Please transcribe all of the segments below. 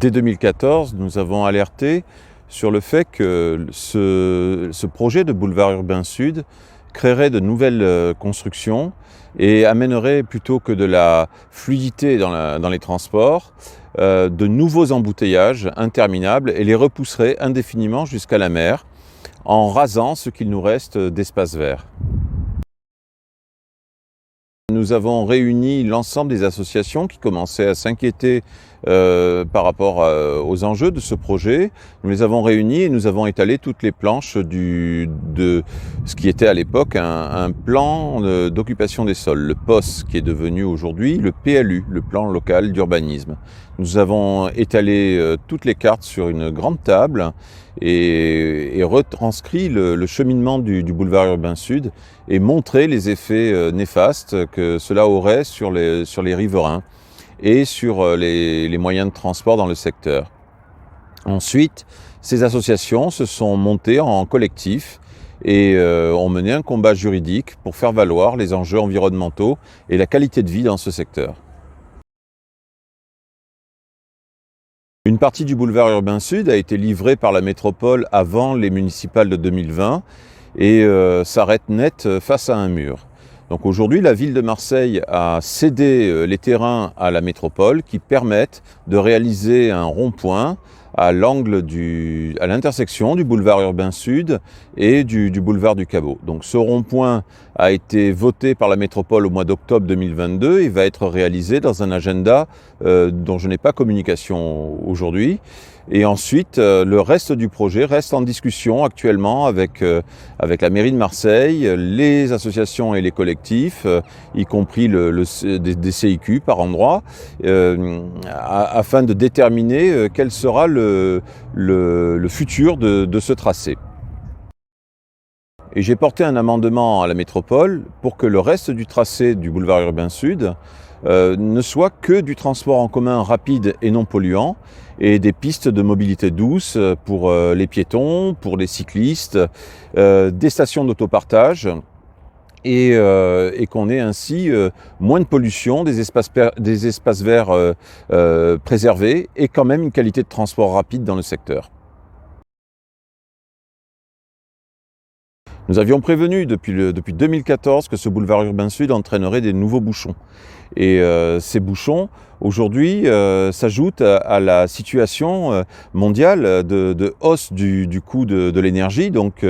Dès 2014, nous avons alerté sur le fait que ce projet de boulevard urbain sud créerait de nouvelles constructions et amènerait, plutôt que de la fluidité dans les transports, de nouveaux embouteillages interminables et les repousserait indéfiniment jusqu'à la mer en rasant ce qu'il nous reste d'espace vert. Nous avons réuni l'ensemble des associations qui commençaient à s'inquiéter par rapport aux enjeux de ce projet. Nous les avons réunis et nous avons étalé toutes les planches de ce qui était à l'époque un plan d'occupation des sols, le POS, qui est devenu aujourd'hui le PLU, le plan local d'urbanisme. Nous avons étalé toutes les cartes sur une grande table et retranscrit le cheminement du boulevard urbain sud et montré les effets néfastes que cela aurait sur les riverains et sur les moyens de transport dans le secteur. Ensuite, ces associations se sont montées en collectif et ont mené un combat juridique pour faire valoir les enjeux environnementaux et la qualité de vie dans ce secteur. Une partie du boulevard urbain sud a été livrée par la métropole avant les municipales de 2020 et s'arrête net face à un mur. Donc aujourd'hui, la ville de Marseille a cédé les terrains à la métropole qui permettent de réaliser un rond-point à l'intersection du boulevard urbain sud et du boulevard du Caveau. Donc ce rond-point a été voté par la métropole au mois d'octobre 2022 et va être réalisé dans un agenda dont je n'ai pas communication aujourd'hui. Et ensuite, le reste du projet reste en discussion actuellement avec la mairie de Marseille, les associations et les collectifs, y compris des CIQ par endroit, afin de déterminer quel sera le futur de ce tracé. Et j'ai porté un amendement à la métropole pour que le reste du tracé du boulevard urbain sud ne soit que du transport en commun rapide et non polluant et des pistes de mobilité douce pour les piétons, pour les cyclistes, des stations d'autopartage et qu'on ait ainsi moins de pollution, des espaces verts préservés et quand même une qualité de transport rapide dans le secteur. Nous avions prévenu depuis 2014 que ce boulevard urbain sud entraînerait des nouveaux bouchons. Et ces bouchons, aujourd'hui, s'ajoutent à la situation mondiale de hausse du coût de l'énergie, donc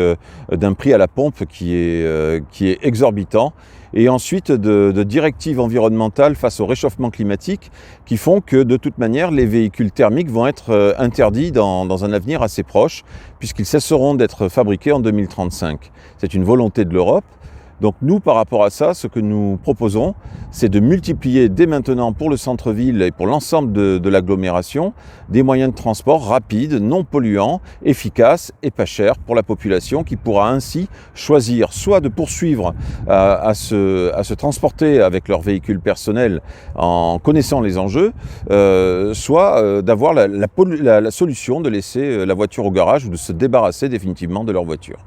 d'un prix à la pompe qui est exorbitant, et ensuite de directives environnementales face au réchauffement climatique qui font que de toute manière les véhicules thermiques vont être interdits dans un avenir assez proche puisqu'ils cesseront d'être fabriqués en 2035. C'est une volonté de l'Europe. Donc nous, par rapport à ça, ce que nous proposons, c'est de multiplier dès maintenant pour le centre-ville et pour l'ensemble de l'agglomération des moyens de transport rapides, non polluants, efficaces et pas chers pour la population qui pourra ainsi choisir soit de poursuivre à se transporter avec leur véhicule personnel en connaissant les enjeux, soit d'avoir la solution de laisser la voiture au garage ou de se débarrasser définitivement de leur voiture.